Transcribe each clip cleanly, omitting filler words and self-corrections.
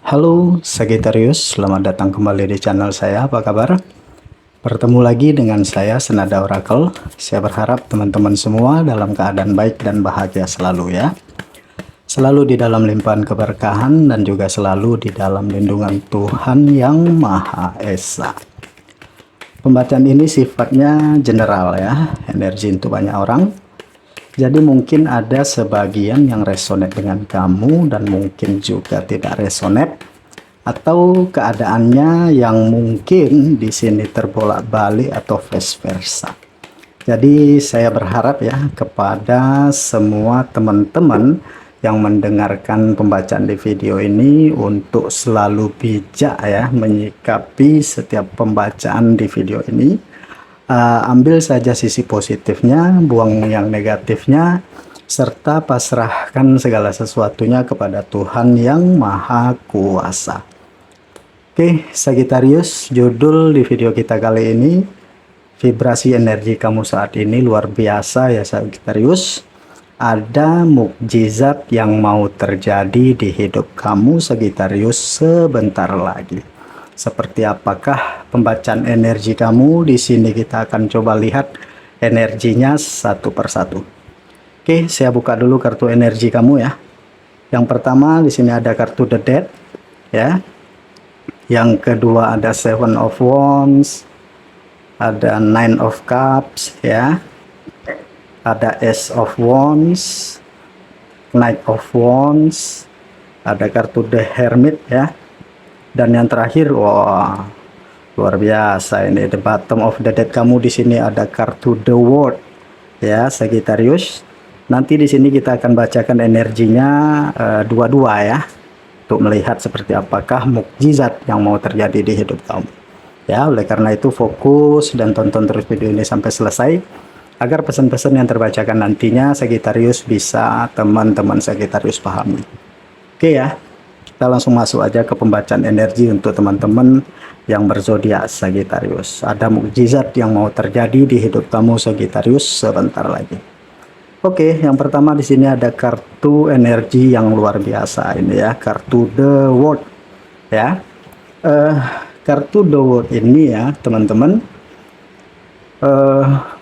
Halo Sagittarius, selamat datang kembali di channel saya. Apa kabar? Bertemu lagi dengan saya Senada Oracle. Saya berharap teman-teman semua dalam keadaan baik dan bahagia selalu ya. Selalu di dalam limpahan keberkahan dan juga selalu di dalam lindungan Tuhan Yang Maha Esa. Pembacaan ini sifatnya general ya, energi untuk banyak orang. Jadi mungkin ada sebagian yang resonate dengan kamu dan mungkin juga tidak resonate, atau keadaannya yang mungkin di sini terbolak-balik atau vice versa. Jadi saya berharap ya kepada semua teman-teman yang mendengarkan pembacaan di video ini untuk selalu bijak ya menyikapi setiap pembacaan di video ini. Ambil saja sisi positifnya, buang yang negatifnya, serta pasrahkan segala sesuatunya kepada Tuhan Yang Maha Kuasa. Oke, Sagittarius, judul di video kita kali ini, vibrasi energi kamu saat ini luar biasa ya Sagittarius. Ada mukjizat yang mau terjadi di hidup kamu Sagittarius sebentar lagi. Seperti apakah pembacaan energi kamu di sini, kita akan coba lihat energinya satu persatu. Oke, saya buka dulu kartu energi kamu ya. Yang pertama di sini ada kartu The Dead ya. Yang kedua ada Seven of Wands, ada Nine of Cups ya. Ada Ace of Wands, Knight of Wands, ada kartu The Hermit ya. Dan yang terakhir, wah, luar biasa ini, the bottom of the deck kamu di sini ada kartu The World ya Sagittarius. Nanti di sini kita akan bacakan energinya dua-dua ya, untuk melihat seperti apakah mukjizat yang mau terjadi di hidup kamu. Ya, oleh karena itu fokus dan tonton terus video ini sampai selesai agar pesan-pesan yang terbacakan nantinya Sagittarius bisa teman-teman Sagittarius pahami. Oke ya. Kita langsung masuk aja ke pembacaan energi untuk teman-teman yang berzodiak Sagittarius. Ada mukjizat yang mau terjadi di hidup kamu Sagittarius sebentar lagi. Oke, yang pertama di sini ada kartu energi yang luar biasa ini ya, kartu The World ya. Kartu The World ini ya teman-teman,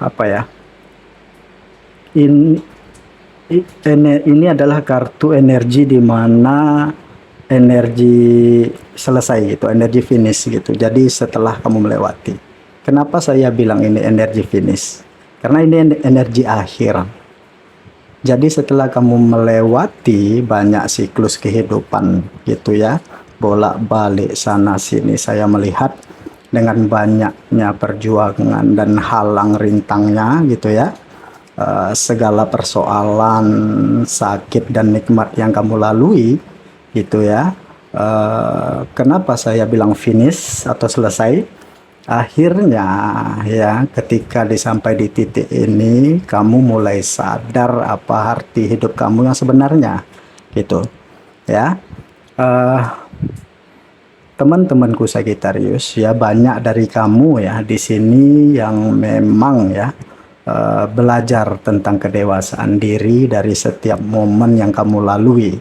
apa ya? Ini adalah kartu energi di mana energi selesai gitu, energi finish gitu. Jadi setelah kamu melewati. Kenapa saya bilang ini energi finish? Karena ini energi akhir. Jadi setelah kamu melewati banyak siklus kehidupan gitu ya, bolak-balik sana sini, saya melihat dengan banyaknya perjuangan dan halang rintangnya gitu ya, segala persoalan, sakit dan nikmat yang kamu lalui gitu ya. Kenapa saya bilang finish atau selesai? Akhirnya ya, ketika sampai di titik ini kamu mulai sadar apa arti hidup kamu yang sebenarnya gitu ya. Teman-temanku Sagittarius ya, banyak dari kamu ya di sini yang memang ya belajar tentang kedewasaan diri dari setiap momen yang kamu lalui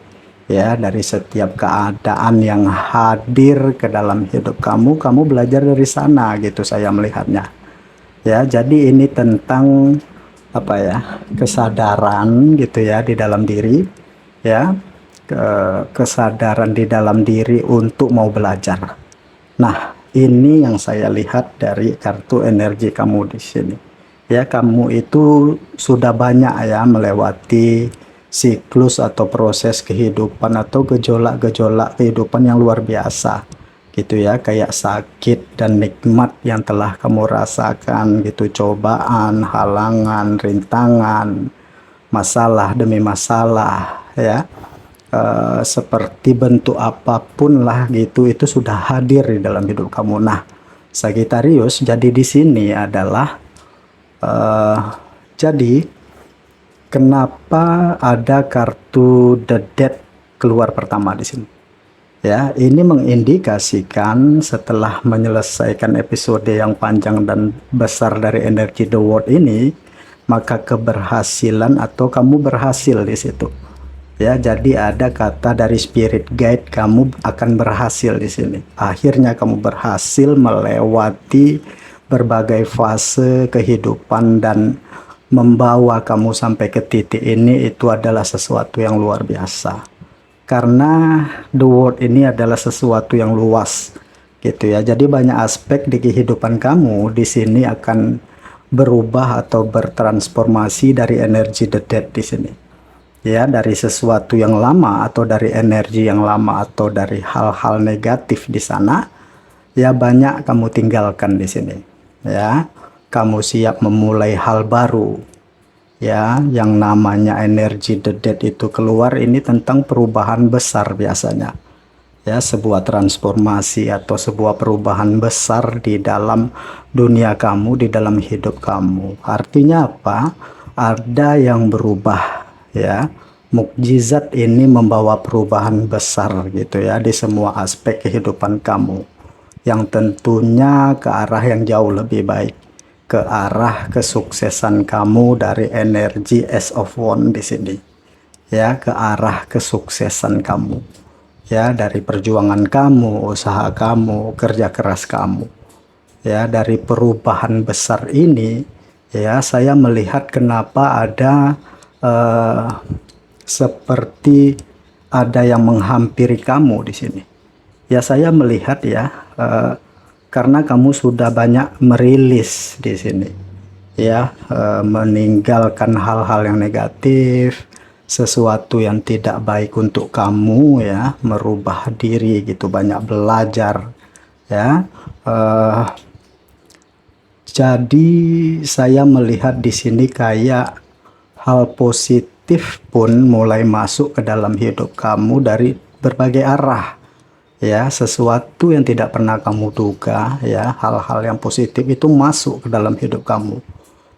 ya, dari setiap keadaan yang hadir ke dalam hidup kamu belajar dari sana gitu saya melihatnya ya. Jadi ini tentang apa ya, kesadaran gitu ya di dalam diri ya, kesadaran di dalam diri untuk mau belajar. Nah, ini yang saya lihat dari kartu energi kamu di sini ya. Kamu itu sudah banyak ya melewati siklus atau proses kehidupan atau gejolak-gejolak kehidupan yang luar biasa gitu ya, kayak sakit dan nikmat yang telah kamu rasakan gitu, cobaan, halangan, rintangan, masalah demi masalah ya, seperti bentuk apapun lah gitu, itu sudah hadir di dalam hidup kamu. Nah Sagittarius, jadi di sini adalah jadi kenapa ada kartu The Dead keluar pertama di sini? Ya, ini mengindikasikan setelah menyelesaikan episode yang panjang dan besar dari energi The World ini, maka keberhasilan atau kamu berhasil di situ. Ya, jadi ada kata dari spirit guide, kamu akan berhasil di sini. Akhirnya kamu berhasil melewati berbagai fase kehidupan dan membawa kamu sampai ke titik ini. Itu adalah sesuatu yang luar biasa. Karena the world ini adalah sesuatu yang luas gitu ya. Jadi banyak aspek di kehidupan kamu di sini akan berubah atau bertransformasi dari energi the dead di sini. Ya, dari sesuatu yang lama atau dari energi yang lama atau dari hal-hal negatif di sana, ya banyak kamu tinggalkan di sini. Ya, kamu siap memulai hal baru. Ya, yang namanya energi the dead itu keluar ini tentang perubahan besar biasanya. Ya, sebuah transformasi atau sebuah perubahan besar di dalam dunia kamu, di dalam hidup kamu. Artinya apa? Ada yang berubah, ya. Mukjizat ini membawa perubahan besar gitu ya di semua aspek kehidupan kamu, yang tentunya ke arah yang jauh lebih baik, ke arah kesuksesan kamu dari energi Ace of Wands di sini. Ya, ke arah kesuksesan kamu. Ya, dari perjuangan kamu, usaha kamu, kerja keras kamu. Ya, dari perubahan besar ini, ya, saya melihat kenapa ada seperti ada yang menghampiri kamu di sini. Ya, saya melihat ya, karena kamu sudah banyak merilis di sini. Ya, meninggalkan hal-hal yang negatif, sesuatu yang tidak baik untuk kamu ya, merubah diri gitu, banyak belajar ya. Jadi saya melihat di sini kayak hal positif pun mulai masuk ke dalam hidup kamu dari berbagai arah. Ya, sesuatu yang tidak pernah kamu duga ya, hal-hal yang positif itu masuk ke dalam hidup kamu.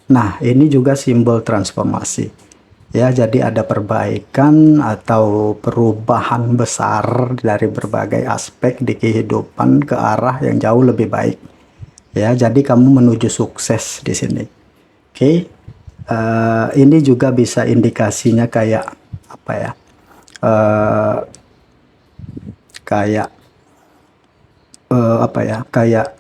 Nah, ini juga simbol transformasi. Ya, jadi ada perbaikan atau perubahan besar dari berbagai aspek di kehidupan ke arah yang jauh lebih baik. Ya, jadi kamu menuju sukses di sini. Oke. Ini juga bisa indikasinya kayak apa ya? Kayak apa ya? Kayak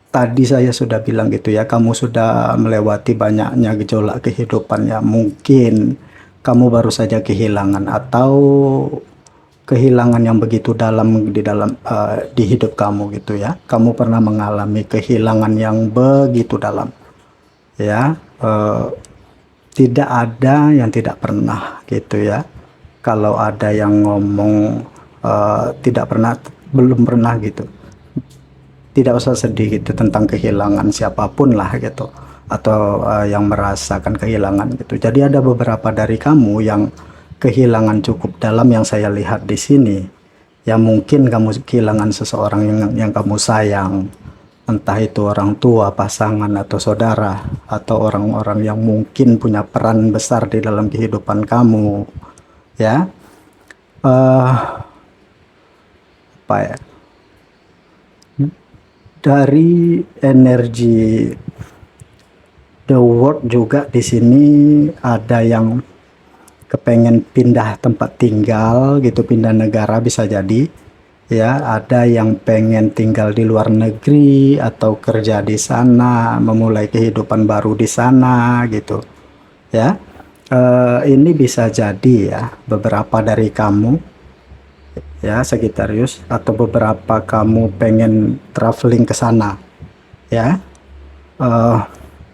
tadi saya sudah bilang gitu ya, kamu sudah melewati banyaknya gejolak kehidupan ya. Mungkin kamu baru saja kehilangan atau kehilangan yang begitu dalam di hidup kamu gitu ya. Kamu pernah mengalami kehilangan yang begitu dalam ya. Tidak ada yang tidak pernah gitu ya. Kalau ada yang ngomong tidak pernah, belum pernah gitu, tidak usah sedih gitu tentang kehilangan siapapun lah gitu, atau yang merasakan kehilangan gitu. Jadi ada beberapa dari kamu yang kehilangan cukup dalam yang saya lihat di sini. Ya, mungkin kamu kehilangan seseorang yang kamu sayang, entah itu orang tua, pasangan, atau saudara, atau orang-orang yang mungkin punya peran besar di dalam kehidupan kamu. Ya, apa ya? Dari energi the world juga di sini ada yang kepengen pindah tempat tinggal gitu, pindah negara bisa jadi ya. Ada yang pengen tinggal di luar negeri atau kerja di sana, memulai kehidupan baru di sana gitu ya. Ini bisa jadi ya beberapa dari kamu ya, Sagittarius, atau beberapa kamu pengen traveling ke sana ya.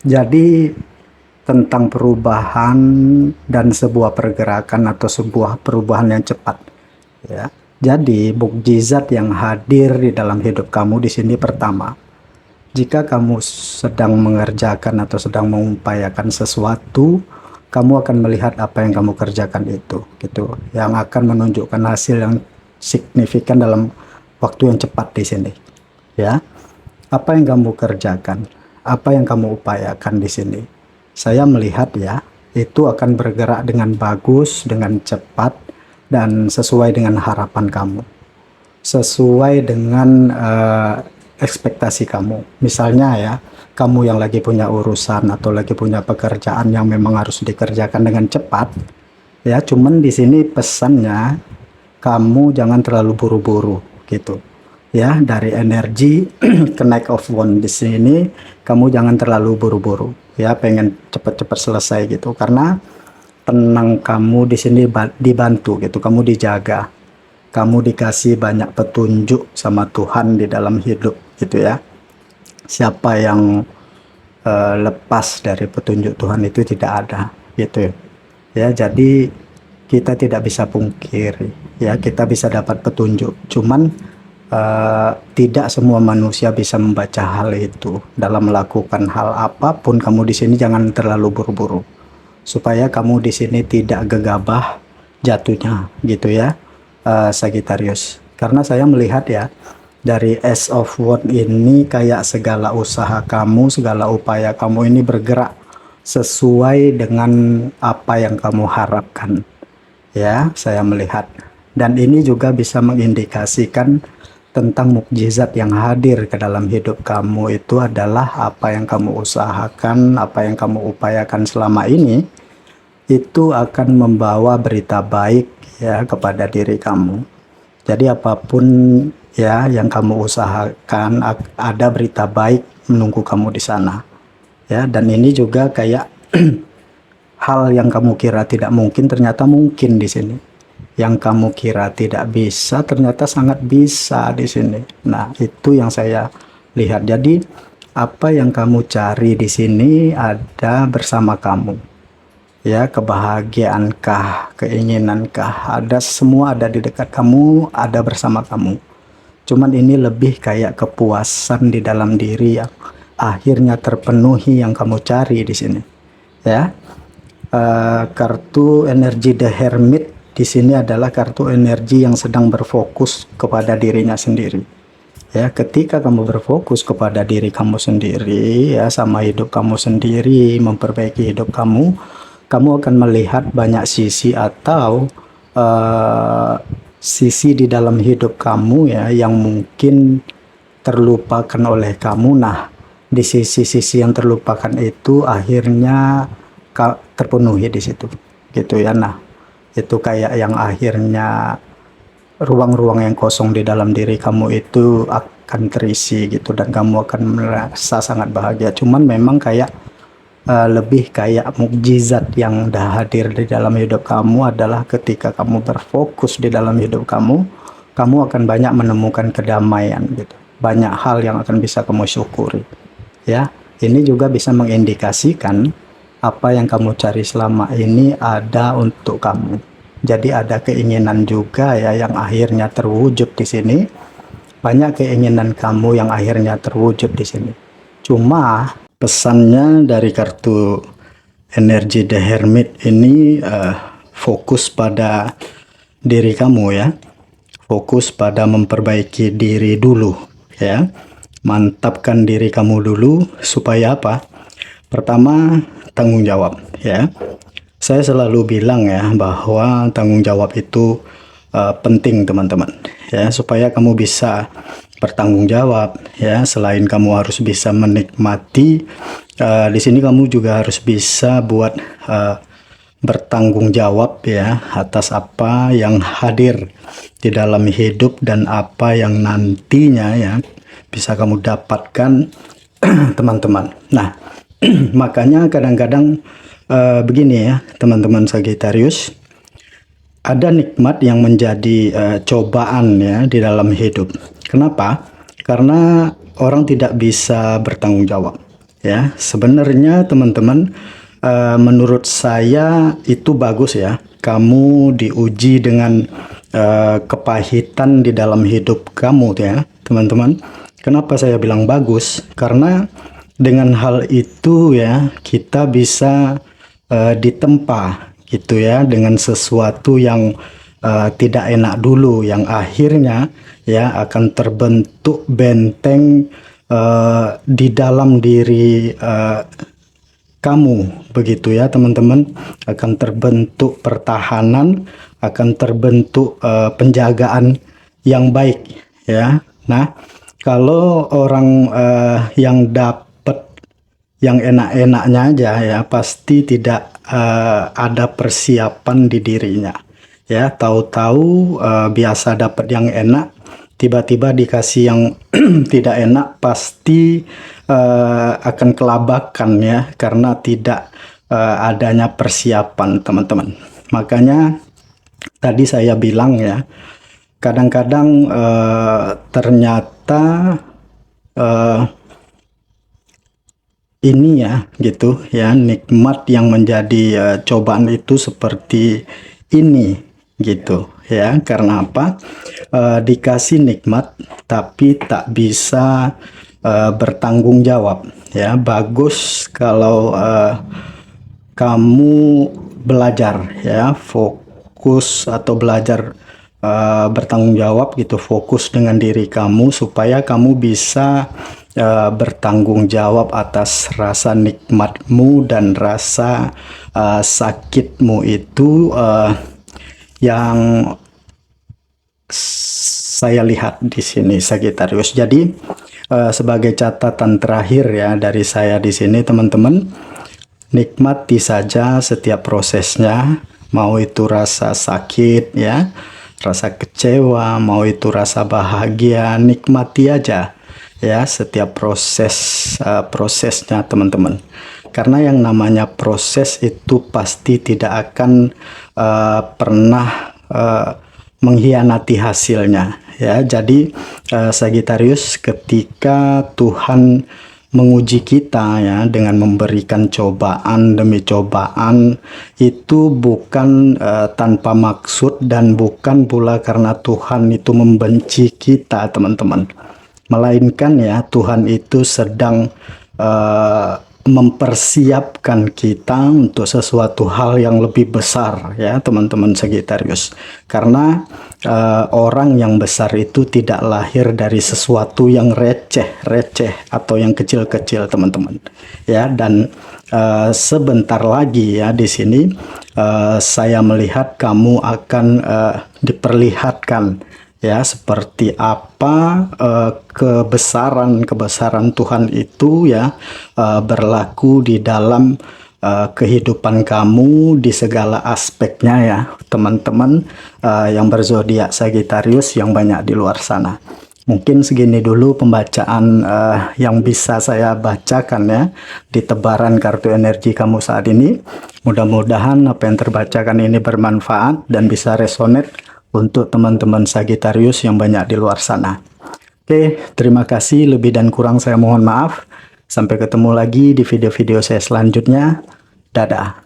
Jadi tentang perubahan dan sebuah pergerakan atau sebuah perubahan yang cepat ya. Jadi mukjizat yang hadir di dalam hidup kamu di sini, pertama, jika kamu sedang mengerjakan atau sedang mengupayakan sesuatu, kamu akan melihat apa yang kamu kerjakan itu gitu, yang akan menunjukkan hasil yang signifikan dalam waktu yang cepat di sini ya. Apa yang kamu kerjakan, apa yang kamu upayakan di sini, saya melihat ya, itu akan bergerak dengan bagus, dengan cepat, dan sesuai dengan harapan kamu, sesuai dengan ekspektasi kamu. Misalnya ya, kamu yang lagi punya urusan atau lagi punya pekerjaan yang memang harus dikerjakan dengan cepat Ya, cuman di sini pesannya kamu jangan terlalu buru-buru gitu. Ya, dari energi Knight of Wands di sini kamu jangan terlalu buru-buru. Ya, pengen cepet-cepet selesai gitu. Karena tenang, kamu di sini dibantu gitu, kamu dijaga. Kamu dikasih banyak petunjuk sama Tuhan di dalam hidup gitu ya. Siapa yang lepas dari petunjuk Tuhan itu tidak ada gitu ya. Jadi kita tidak bisa pungkiri ya, kita bisa dapat petunjuk, cuman tidak semua manusia bisa membaca hal itu. Dalam melakukan hal apapun, kamu di sini jangan terlalu buru-buru supaya kamu di sini tidak gegabah jatuhnya gitu ya, Sagittarius. Karena saya melihat ya, dari Ace of Wands ini kayak segala usaha kamu, segala upaya kamu ini bergerak sesuai dengan apa yang kamu harapkan. Ya, saya melihat. Dan ini juga bisa mengindikasikan tentang mukjizat yang hadir ke dalam hidup kamu itu adalah apa yang kamu usahakan, apa yang kamu upayakan selama ini, itu akan membawa berita baik ya kepada diri kamu. Jadi apapun ya yang kamu usahakan, ada berita baik menunggu kamu di sana. Ya, dan ini juga kayak hal yang kamu kira tidak mungkin ternyata mungkin di sini. Yang kamu kira tidak bisa ternyata sangat bisa di sini. Nah, itu yang saya lihat. Jadi apa yang kamu cari di sini ada bersama kamu. Ya, kebahagiaankah, keinginankah, ada, semua ada di dekat kamu, ada bersama kamu. Cuman ini lebih kayak kepuasan di dalam diri yang akhirnya terpenuhi yang kamu cari di sini. Ya, kartu energi The Hermit di sini adalah kartu energi yang sedang berfokus kepada dirinya sendiri. Ya, ketika kamu berfokus kepada diri kamu sendiri, ya, sama hidup kamu sendiri, memperbaiki hidup kamu, kamu akan melihat banyak sisi atau sisi di dalam hidup kamu ya yang mungkin terlupakan oleh kamu. Nah, di sisi-sisi yang terlupakan itu akhirnya terpenuhi di situ, gitu ya. Nah, itu kayak yang akhirnya ruang-ruang yang kosong di dalam diri kamu itu akan terisi gitu, dan kamu akan merasa sangat bahagia. Cuman memang kayak lebih kayak mukjizat yang dah hadir di dalam hidup kamu adalah ketika kamu berfokus di dalam hidup kamu, kamu akan banyak menemukan kedamaian gitu. Banyak hal yang akan bisa kamu syukuri. Ya, ini juga bisa mengindikasikan apa yang kamu cari selama ini ada untuk kamu. Jadi ada keinginan juga ya yang akhirnya terwujud di sini. Banyak keinginan kamu yang akhirnya terwujud di sini. Cuma pesannya dari kartu energi The Hermit ini fokus pada diri kamu ya. Fokus pada memperbaiki diri dulu ya. Mantapkan diri kamu dulu supaya apa? Pertama, tanggung jawab ya. Saya selalu bilang ya bahwa tanggung jawab itu penting teman-teman ya, supaya kamu bisa bertanggung jawab ya. Selain kamu harus bisa menikmati, di sini kamu juga harus bisa buat bertanggung jawab ya atas apa yang hadir di dalam hidup dan apa yang nantinya ya bisa kamu dapatkan teman-teman. Nah, makanya kadang-kadang begini ya teman-teman Sagittarius, ada nikmat yang menjadi cobaan ya di dalam hidup. Kenapa? Karena orang tidak bisa bertanggung jawab ya. Sebenarnya teman-teman, menurut saya itu bagus ya, kamu diuji dengan kepahitan di dalam hidup kamu ya teman-teman. Kenapa saya bilang bagus? Karena dengan hal itu ya kita bisa ditempa gitu ya dengan sesuatu yang tidak enak dulu, yang akhirnya ya akan terbentuk benteng di dalam diri kamu begitu ya teman-teman. Akan terbentuk pertahanan, akan terbentuk penjagaan yang baik ya. Nah, kalau orang yang dapat yang enak-enaknya aja ya, pasti tidak ada persiapan di dirinya ya. Tahu-tahu biasa dapat yang enak, tiba-tiba dikasih yang tidak enak, pasti akan kelabakan ya, karena tidak adanya persiapan, teman-teman. Makanya tadi saya bilang ya, kadang-kadang ternyata ini ya gitu ya, nikmat yang menjadi cobaan itu seperti ini gitu ya. Karena apa? Dikasih nikmat tapi tak bisa bertanggung jawab ya. Bagus kalau kamu belajar ya, fokus atau belajar bertanggung jawab gitu, fokus dengan diri kamu supaya kamu bisa bertanggung jawab atas rasa nikmatmu dan rasa sakitmu itu yang saya lihat di sini, Sagittarius. Jadi sebagai catatan terakhir ya dari saya di sini, teman-teman, nikmati saja setiap prosesnya, mau itu rasa sakit ya, rasa kecewa, mau itu rasa bahagia, nikmati aja ya setiap prosesnya, teman-teman. Karena yang namanya proses itu pasti tidak akan pernah mengkhianati hasilnya ya. Jadi Sagittarius, ketika Tuhan menguji kita ya dengan memberikan cobaan demi cobaan, itu bukan tanpa maksud dan bukan pula karena Tuhan itu membenci kita, teman-teman. Melainkan ya, Tuhan itu sedang mempersiapkan kita untuk sesuatu hal yang lebih besar ya, teman-teman Sagittarius. Karena orang yang besar itu tidak lahir dari sesuatu yang receh atau yang kecil-kecil, teman-teman ya. Dan sebentar lagi ya, di sini saya melihat kamu akan diperlihatkan ya seperti apa kebesaran Tuhan itu ya berlaku di dalam kehidupan kamu di segala aspeknya ya, teman-teman yang berzodiak Sagittarius yang banyak di luar sana. Mungkin segini dulu pembacaan yang bisa saya bacakan ya di tebaran kartu energi kamu saat ini. Mudah-mudahan apa yang terbacakan ini bermanfaat dan bisa resonate untuk teman-teman Sagittarius yang banyak di luar sana. Oke, terima kasih. Lebih dan kurang saya mohon maaf. Sampai ketemu lagi di video-video saya selanjutnya. Dadah.